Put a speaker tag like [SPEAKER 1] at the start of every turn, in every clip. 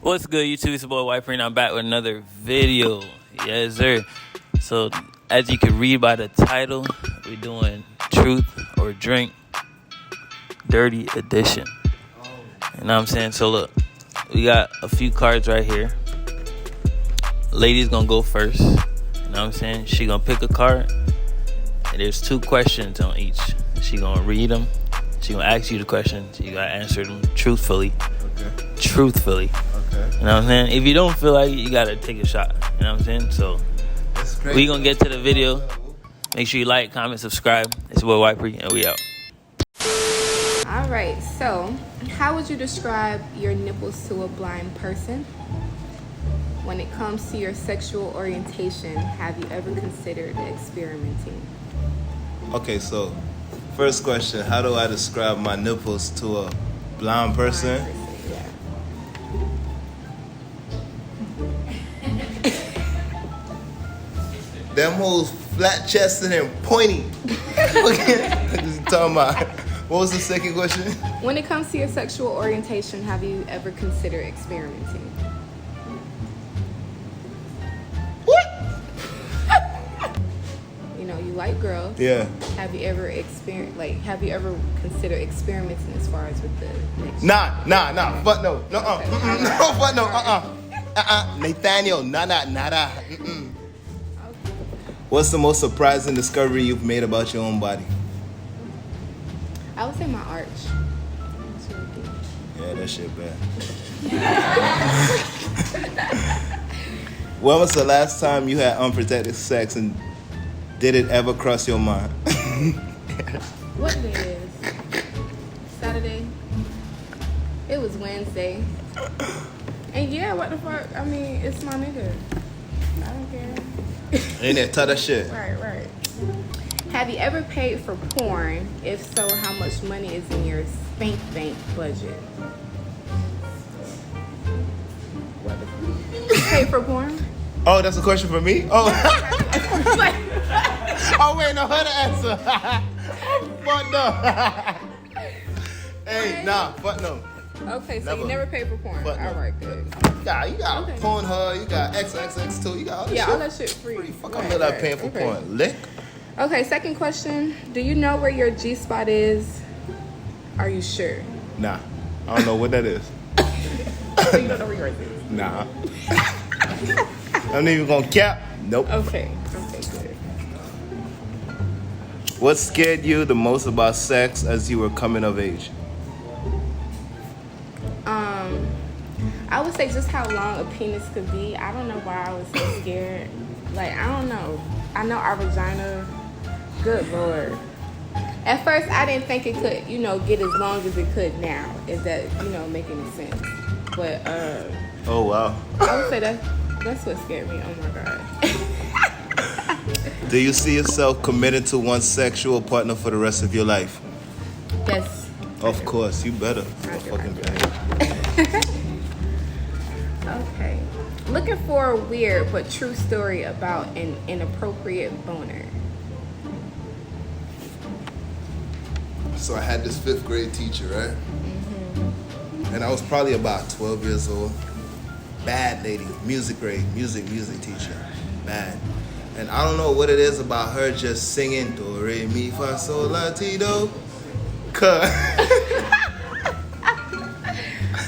[SPEAKER 1] What's good, YouTube? It's your boy White Pree, and I'm back with another video. Yes, sir. So, as you can read by the title, we're doing Truth or Drink Dirty Edition. You know what I'm saying? So, look, we got a few cards right here. Lady's gonna go first. You know what I'm saying? She gonna pick a card, and there's 2 questions on each. She gonna read them. She gonna ask you the questions. You gotta answer them truthfully. Okay. Truthfully. Okay. You know what I'm saying? If you don't feel like it, you gotta take a shot. You know what I'm saying? So we gonna get to the video. Make sure you like, comment, subscribe. It's your boy White Pree, and we out.
[SPEAKER 2] Alright, so how would you describe your nipples to a blind person? When it comes to your sexual orientation, have you ever considered experimenting?
[SPEAKER 3] Okay, so first question, how do I describe my nipples to a blind person?
[SPEAKER 2] Yeah.
[SPEAKER 3] Them hoes flat chested and pointy. Okay, just talking about. What was the second question?
[SPEAKER 2] When it comes to your sexual orientation, have you ever considered experimenting?
[SPEAKER 3] What?
[SPEAKER 2] You know, you like girls.
[SPEAKER 3] Yeah.
[SPEAKER 2] Have you ever have you ever considered experimenting as far as with the next?
[SPEAKER 3] Nah. Fuck no. No, fuck no. Nathaniel, nada.
[SPEAKER 2] Okay.
[SPEAKER 3] What's the most surprising discovery you've made about your own body?
[SPEAKER 2] I would say my arch. It's really deep.
[SPEAKER 3] Yeah, that shit bad. When was the last time you had unprotected sex, and did it ever cross your mind?
[SPEAKER 2] What day is? Saturday? It was Wednesday. And yeah, what the fuck? I mean, it's my nigga. I don't care.
[SPEAKER 3] Ain't that tough that shit?
[SPEAKER 2] Right. Have you ever paid for porn? If so, how much money is in your spank bank budget? What the fuck? You paid for porn?
[SPEAKER 3] Oh, that's a question for me? Oh.
[SPEAKER 2] Like,
[SPEAKER 3] Oh, wait, no, her to answer. Fuck no. Hey, nah, fuck no.
[SPEAKER 2] okay, so
[SPEAKER 3] Never.
[SPEAKER 2] you never paid for porn.
[SPEAKER 3] Fuck no.
[SPEAKER 2] All right, good.
[SPEAKER 3] You got
[SPEAKER 2] Okay.
[SPEAKER 3] Pornhub, you got XXX2, you got all that shit.
[SPEAKER 2] Yeah, all that shit free.
[SPEAKER 3] Fuck, I'm not paying for
[SPEAKER 2] okay.
[SPEAKER 3] porn. Lick?
[SPEAKER 2] Okay, second question. Do you know where your G-spot is? Are you sure?
[SPEAKER 3] Nah, I don't know what that is.
[SPEAKER 2] So you don't know where yours is?
[SPEAKER 3] Nah. I'm not even gonna cap. Nope.
[SPEAKER 2] Okay, good.
[SPEAKER 3] What scared you the most about sex as you were coming of age?
[SPEAKER 2] I would say just how long a penis could be. I don't know why I was so scared. Like, I don't know. I know our vagina, good Lord. At first, I didn't think it could, get as long as it could now. Is that, make any sense? But,
[SPEAKER 3] Oh, wow.
[SPEAKER 2] I would say that's what scared me. Oh, my God.
[SPEAKER 3] Do you see yourself committed to one sexual partner for the rest of your life?
[SPEAKER 2] Yes.
[SPEAKER 3] Of course, you better.
[SPEAKER 2] Okay. Looking for a weird but true story about an inappropriate boner.
[SPEAKER 3] So I had this 5th grade teacher, right? Mm-hmm. And I was probably about 12 years old. Bad lady, music teacher. Bad. And I don't know what it is about her just singing do re mi fa sol la ti do.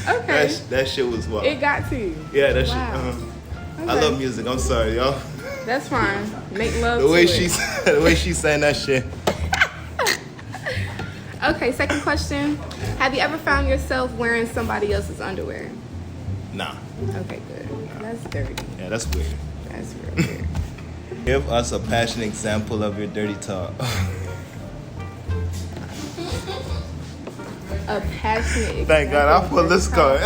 [SPEAKER 2] Okay.
[SPEAKER 3] That shit was wild.
[SPEAKER 2] It got to you.
[SPEAKER 3] Yeah, that
[SPEAKER 2] Wow.
[SPEAKER 3] shit.
[SPEAKER 2] Okay.
[SPEAKER 3] I love music. I'm sorry, y'all.
[SPEAKER 2] That's fine. Make love
[SPEAKER 3] The way
[SPEAKER 2] to
[SPEAKER 3] the way she sang that shit.
[SPEAKER 2] Okay, second question. Have you ever found yourself wearing somebody else's underwear?
[SPEAKER 3] Nah.
[SPEAKER 2] Okay, good. That's dirty.
[SPEAKER 3] Yeah, that's weird.
[SPEAKER 2] That's real weird.
[SPEAKER 3] Give us a passionate example of your dirty talk.
[SPEAKER 2] A passionate
[SPEAKER 3] Thank God I pulled this card.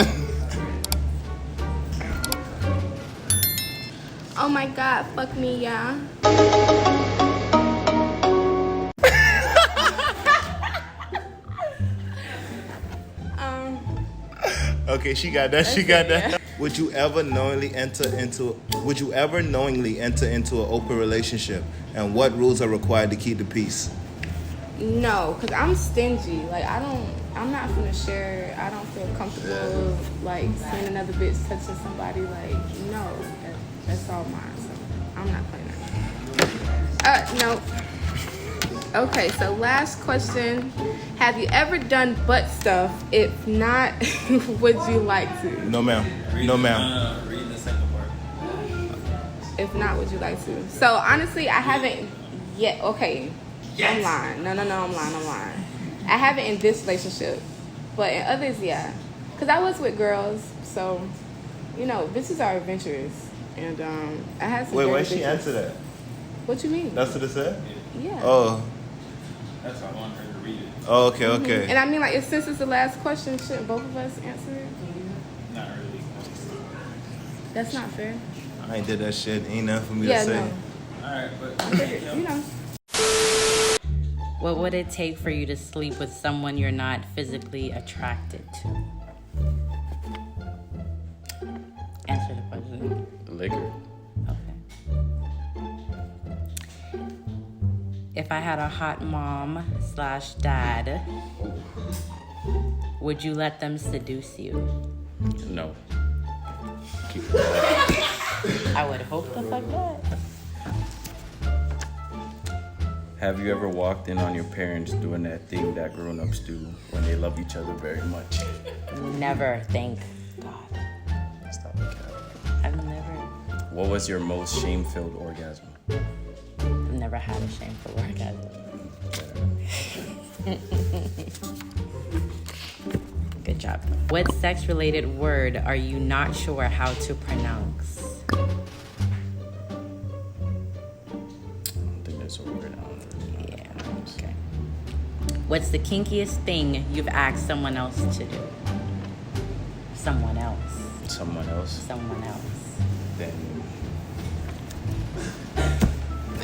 [SPEAKER 2] Oh my God, fuck me, yeah.
[SPEAKER 3] Okay, she got that. She got that. Yeah. Would you ever knowingly enter into an open relationship? And what rules are required to keep the peace?
[SPEAKER 2] No, because I'm stingy. Like, I'm not gonna share. I don't feel comfortable, like, seeing another bitch touching somebody. Like, no, that's all mine. So, I'm not playing that. No. Okay, so last question. Have you ever done butt stuff? If not, would you like to?
[SPEAKER 3] No, ma'am. No, ma'am.
[SPEAKER 1] Read the second part.
[SPEAKER 2] If not, would you like to? So, honestly, I haven't yet. Okay.
[SPEAKER 1] Yes.
[SPEAKER 2] I'm lying. No, I'm lying. I haven't in this relationship, but in others, yeah. Because I was with girls, so, you know, bitches are adventurous. And I had some.
[SPEAKER 3] Wait, why
[SPEAKER 2] dirty
[SPEAKER 3] she
[SPEAKER 2] bitches.
[SPEAKER 3] answer that?
[SPEAKER 2] What you mean?
[SPEAKER 3] That's what it said?
[SPEAKER 2] Yeah.
[SPEAKER 3] Oh.
[SPEAKER 1] That's why I want her to read it.
[SPEAKER 3] Oh, okay, okay.
[SPEAKER 2] And I mean, like, since it's the last question, shouldn't both of us answer it?
[SPEAKER 1] Not really.
[SPEAKER 2] That's not fair.
[SPEAKER 3] I ain't did that shit. Ain't nothing for me
[SPEAKER 2] Yeah,
[SPEAKER 3] to say.
[SPEAKER 2] no.
[SPEAKER 1] Alright, but
[SPEAKER 2] You know.
[SPEAKER 4] What would it take for you to sleep with someone you're not physically attracted to? Answer the question.
[SPEAKER 5] Liquor.
[SPEAKER 4] Okay. If I had a hot mom/dad, would you let them seduce you?
[SPEAKER 5] No.
[SPEAKER 4] I would hope the fuck not.
[SPEAKER 5] Have you ever walked in on your parents doing that thing that grown-ups do when they love each other very much?
[SPEAKER 4] Never, thank God.
[SPEAKER 5] Stop the cap.
[SPEAKER 4] I've never
[SPEAKER 5] What was your most shame-filled orgasm?
[SPEAKER 4] had a shameful orgasm. Good job. What sex-related word are you not sure how to pronounce?
[SPEAKER 5] I don't think that's a word. I don't know.
[SPEAKER 4] Yeah, okay. What's the kinkiest thing you've asked someone else to do? Someone else.
[SPEAKER 5] Someone else?
[SPEAKER 4] Someone else.
[SPEAKER 5] Then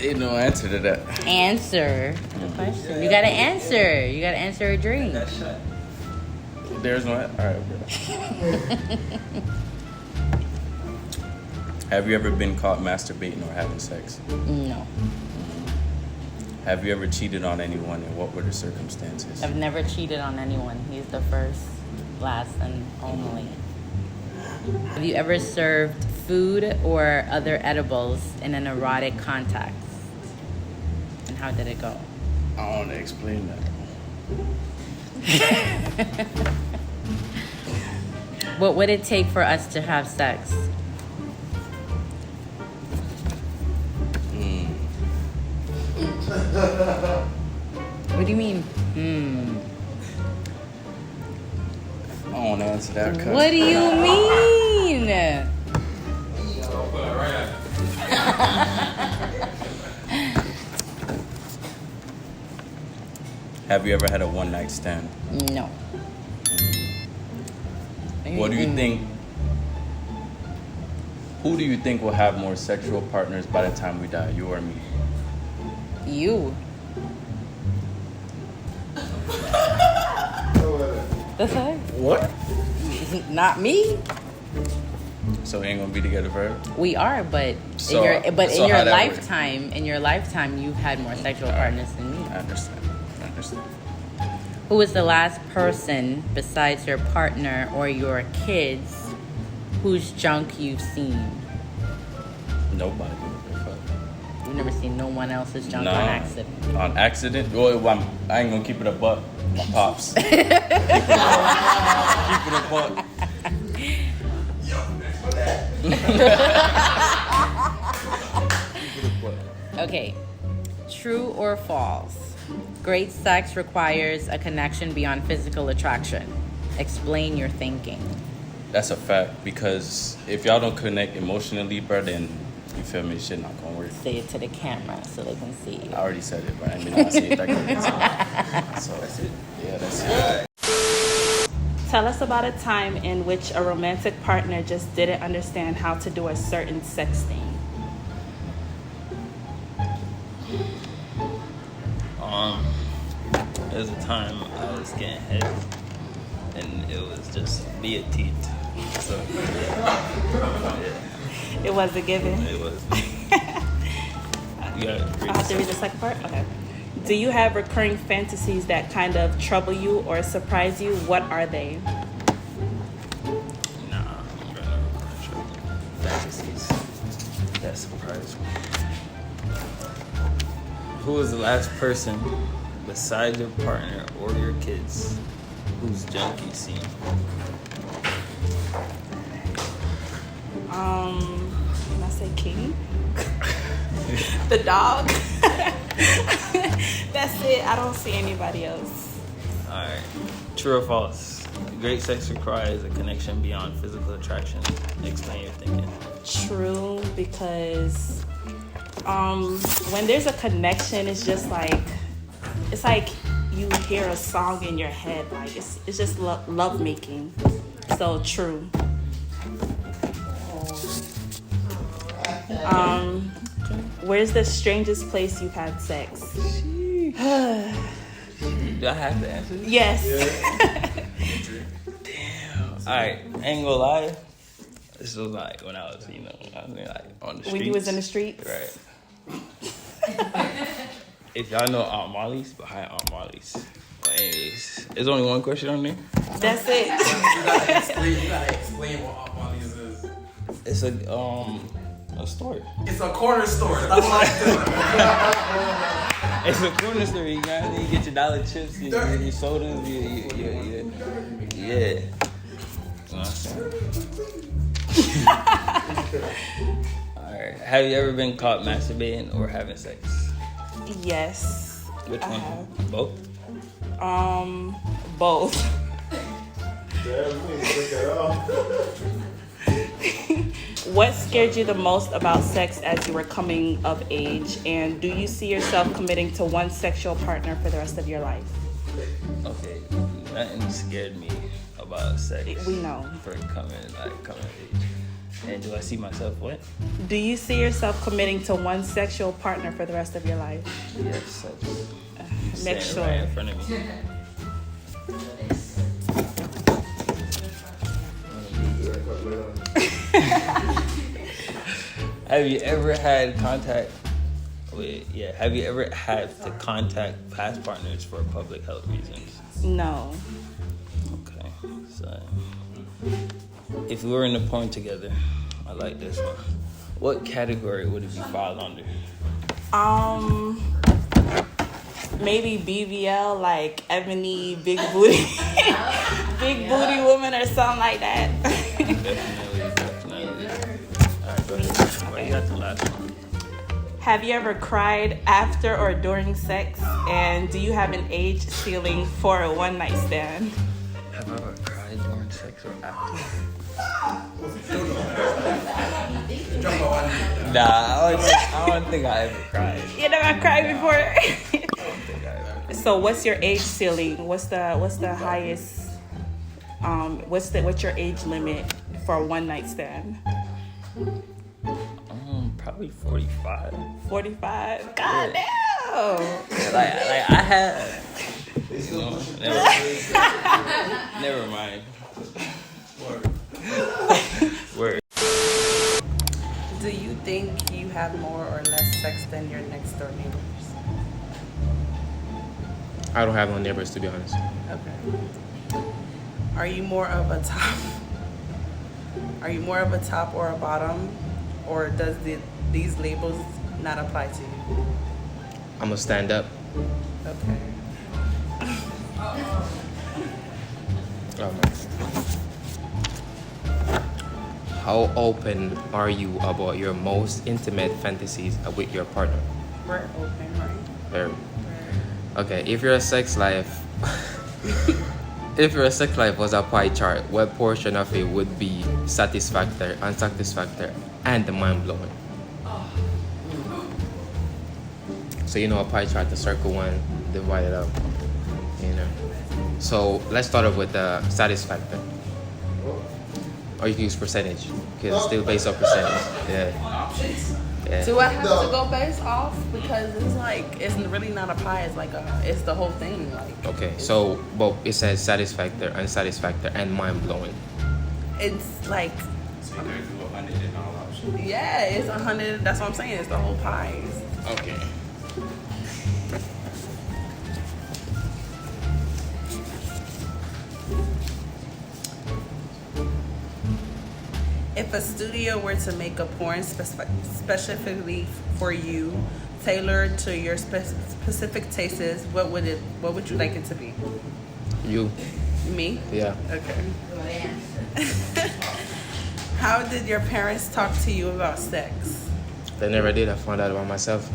[SPEAKER 5] ain't no answer to that.
[SPEAKER 4] Answer the question. You gotta answer. You gotta answer a dream.
[SPEAKER 5] There's no. All right, bro. Have you ever been caught masturbating or having sex?
[SPEAKER 4] No.
[SPEAKER 5] Have you ever cheated on anyone, and what were the circumstances?
[SPEAKER 4] I've never cheated on anyone. He's the first, last, and only. Have you ever served food or other edibles in an erotic context? And how did it go?
[SPEAKER 5] I want to explain that.
[SPEAKER 4] What would it take for us to have sex? What do you mean?
[SPEAKER 5] I don't want to answer that. Cause
[SPEAKER 4] What do you mean?
[SPEAKER 5] Have you ever had a one-night stand?
[SPEAKER 4] No.
[SPEAKER 5] What do you think? Who do you think will have more sexual partners by the time we die, you or me?
[SPEAKER 4] You. That's right.
[SPEAKER 5] What?
[SPEAKER 4] Not me.
[SPEAKER 5] So we ain't gonna be together forever?
[SPEAKER 4] We are, but
[SPEAKER 5] So-
[SPEAKER 4] in
[SPEAKER 5] so
[SPEAKER 4] your
[SPEAKER 5] how that work?
[SPEAKER 4] lifetime, you've had more sexual partners than me.
[SPEAKER 5] I understand.
[SPEAKER 4] Who was the last person besides your partner or your kids whose junk you've seen?
[SPEAKER 5] Nobody.
[SPEAKER 4] You've never seen no one else's junk on accident.
[SPEAKER 5] On accident? Well, I ain't gonna keep it a buck. My pops. Keep it a buck.
[SPEAKER 4] Okay. True or false? Great sex requires a connection beyond physical attraction. Explain your thinking.
[SPEAKER 5] That's a fact, because if y'all don't connect emotionally, bro, then you feel me, shit not gonna work.
[SPEAKER 4] Say it to the camera so they can see you.
[SPEAKER 5] I already said it, but I mean, I say it that good. So that's it. Yeah, that's it.
[SPEAKER 6] Tell us about a time in which a romantic partner just didn't understand how to do a certain sex thing.
[SPEAKER 1] There was a time I was getting head, and it was just via teeth. So, yeah,
[SPEAKER 6] It was a given.
[SPEAKER 1] it was. You gotta read
[SPEAKER 6] I'll have to
[SPEAKER 1] the
[SPEAKER 6] read the second part? Okay. Do you have recurring fantasies that kind of trouble you or surprise you? What are they?
[SPEAKER 1] Nah, I'm gonna fantasies that surprise me. Who was the last person besides your partner or your kids whose junk you seen?
[SPEAKER 6] Can I say King? The dog. That's it. I don't see anybody else.
[SPEAKER 1] Alright. True or false? Great sex requires a connection beyond physical attraction. Explain your thinking.
[SPEAKER 6] True, because when there's a connection, it's like you hear a song in your head. Like it's just love making. So true. Where's the strangest place you've had sex?
[SPEAKER 1] Do I have to answer this?
[SPEAKER 6] Yes.
[SPEAKER 1] Damn. Alright, ain't gonna lie. This was like when I was, like on the streets.
[SPEAKER 6] When you was in the streets?
[SPEAKER 1] Right. If y'all know Aunt Molly's, behind Aunt Molly's. But anyways, there's only one question on there.
[SPEAKER 6] That's it.
[SPEAKER 7] You gotta explain what Aunt Molly's is.
[SPEAKER 1] It's a store.
[SPEAKER 7] It's a corner store. That's what I'm
[SPEAKER 1] It's a corner store. You get your dollar chips, your sodas, yeah. You know what I'm saying? Alright. Have you ever been caught masturbating or having sex?
[SPEAKER 6] Yes.
[SPEAKER 1] Which
[SPEAKER 6] I
[SPEAKER 1] one?
[SPEAKER 6] have.
[SPEAKER 1] Both?
[SPEAKER 6] Both. What scared you the most about sex as you were coming of age? And do you see yourself committing to one sexual partner for the rest of your life?
[SPEAKER 1] Okay, nothing scared me about sex.
[SPEAKER 6] We know.
[SPEAKER 1] For coming of age. And do I see myself what?
[SPEAKER 6] Do you see yourself committing to one sexual partner for the rest of your life?
[SPEAKER 1] Yes, I do.
[SPEAKER 6] Make
[SPEAKER 1] Standing
[SPEAKER 6] sure.
[SPEAKER 1] right in front of me. Have you ever had contact have you ever had to contact past partners for public health reasons?
[SPEAKER 6] No.
[SPEAKER 1] Okay, so if we were in the porn together, I like this one. What category would it be filed under?
[SPEAKER 6] Maybe BBL, like ebony, big booty, big booty woman or something like that.
[SPEAKER 1] Definitely. Alright, go ahead. Well, you got the last one.
[SPEAKER 6] Have you ever cried after or during sex? And do you have an age ceiling for a one night stand?
[SPEAKER 1] Have I ever cried during sex or after? Nah, I don't think I ever cried.
[SPEAKER 6] You never cried before.
[SPEAKER 1] I don't think I ever.
[SPEAKER 6] So what's your age ceiling? What's the highest? What's your age limit for a one night stand?
[SPEAKER 1] Probably 45.
[SPEAKER 6] 45. God damn.
[SPEAKER 1] Like I had. You know, never mind. Word.
[SPEAKER 8] Do you think you have more or less sex than your next door neighbors?
[SPEAKER 9] I don't have no neighbors, to be honest.
[SPEAKER 8] Okay. Are you more of a top? Are you more of a top or a bottom, or does these labels not apply to you?
[SPEAKER 9] I'm gonna stand up.
[SPEAKER 8] Okay.
[SPEAKER 9] How open are you about your most intimate fantasies with your partner?
[SPEAKER 8] We're open, right?
[SPEAKER 9] Very. Okay, if your sex life was a pie chart, what portion of it would be satisfactory, unsatisfactory, and mind-blowing? So you know a pie chart, the circle one, divide it up, you know. So let's start off with the satisfactory. Or you can use percentage, because it's still based on percentage. Yeah.
[SPEAKER 8] Do I have to go based off? Because it's really not a pie, it's the whole thing.
[SPEAKER 9] Okay, so but it says satisfactory, unsatisfactory, and mind-blowing.
[SPEAKER 8] It's like,
[SPEAKER 5] So you gotta do 100 in all options.
[SPEAKER 8] yeah, it's 100, that's what I'm saying, it's the whole pie.
[SPEAKER 9] Okay.
[SPEAKER 8] If a studio were to make a porn specifically for you, tailored to your specific tastes, what would you like it to be?
[SPEAKER 9] You.
[SPEAKER 8] Me?
[SPEAKER 9] Yeah.
[SPEAKER 8] Okay. How did your parents talk to you about sex?
[SPEAKER 9] They never did. I found out about myself.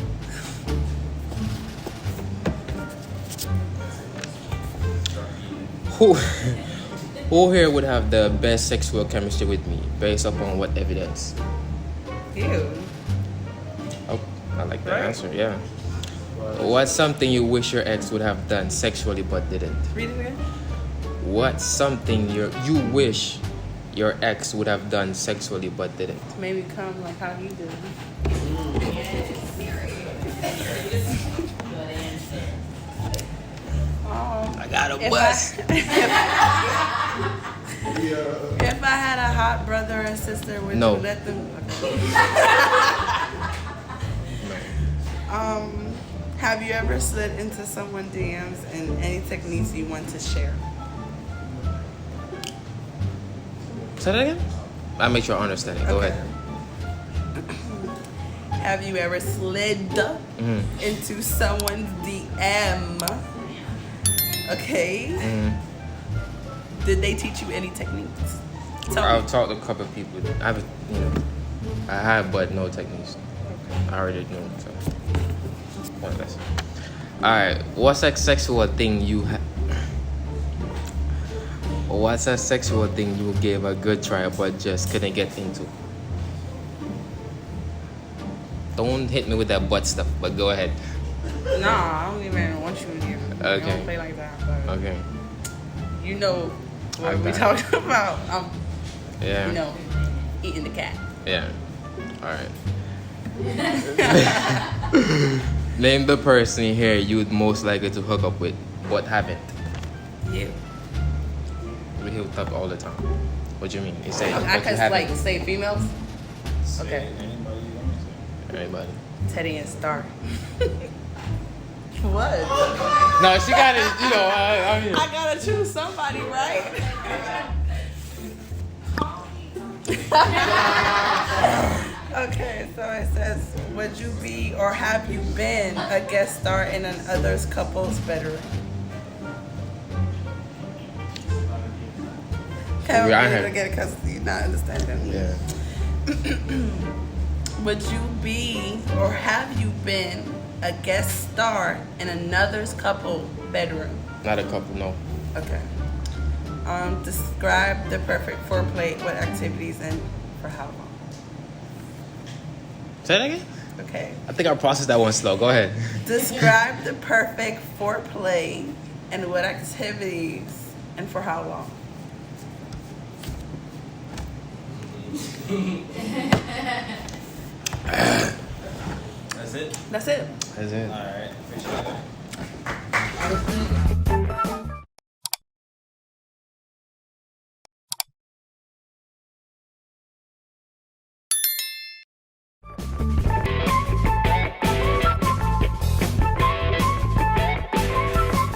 [SPEAKER 9] Who here would have the best sexual chemistry with me, based upon what evidence?
[SPEAKER 8] You.
[SPEAKER 9] Oh, I like that answer. Yeah. What's something you wish your ex would have done sexually but didn't?
[SPEAKER 8] Read it again.
[SPEAKER 9] What's something you wish your ex would have done sexually but didn't?
[SPEAKER 8] Maybe come like how you do.
[SPEAKER 1] I got a
[SPEAKER 8] If
[SPEAKER 1] bus.
[SPEAKER 8] If I had a hot brother and sister, would
[SPEAKER 9] No.
[SPEAKER 8] you let them? Have you ever slid into someone's DMs and any techniques you want to share?
[SPEAKER 9] Say that again? I'll make sure I understand it. Go
[SPEAKER 8] Okay.
[SPEAKER 9] ahead.
[SPEAKER 8] Have you ever slid into someone's DM? Okay. Did they teach you any techniques? Tell me.
[SPEAKER 9] I've talked to a couple of people. I have, but no techniques. I already know. So. One lesson. All right. What's a sexual thing you What's a sexual thing you gave a good try but just couldn't get into? Don't hit me with that butt stuff, but go ahead.
[SPEAKER 8] Nah, I don't even want you to do. I
[SPEAKER 9] Okay.
[SPEAKER 8] don't play like that. But
[SPEAKER 9] Okay.
[SPEAKER 8] you know what
[SPEAKER 9] I
[SPEAKER 8] we
[SPEAKER 9] got
[SPEAKER 8] talking about.
[SPEAKER 9] Yeah.
[SPEAKER 8] You know, eating the cat.
[SPEAKER 9] Yeah. All right. Name the person here you'd most likely to hook up with, but haven't.
[SPEAKER 8] You.
[SPEAKER 9] We hook up all the time. What do you mean? You say
[SPEAKER 8] I
[SPEAKER 9] but you
[SPEAKER 8] could
[SPEAKER 9] haven't.
[SPEAKER 8] like say females. Okay.
[SPEAKER 9] Anybody?
[SPEAKER 8] Teddy and Star. What?
[SPEAKER 9] No, she got it. You know, I mean.
[SPEAKER 8] I gotta choose somebody, right? Okay, so it says, would you be or have you been a guest star in an other's couple's bedroom? Can we
[SPEAKER 9] Yeah, I
[SPEAKER 8] read it
[SPEAKER 9] heard.
[SPEAKER 8] again because you're not understanding?
[SPEAKER 9] Yeah.
[SPEAKER 8] Would you be or have you been a guest star in another's couple bedroom?
[SPEAKER 9] Not a couple, no.
[SPEAKER 8] Okay. Describe the perfect foreplay, what activities and for how long?
[SPEAKER 9] Say that again?
[SPEAKER 8] Okay.
[SPEAKER 9] I think I processed that one slow. Go ahead.
[SPEAKER 8] Describe the perfect foreplay and what activities and for how long?
[SPEAKER 1] That's it?
[SPEAKER 8] That's it.
[SPEAKER 9] That's it.
[SPEAKER 1] All right. Appreciate it.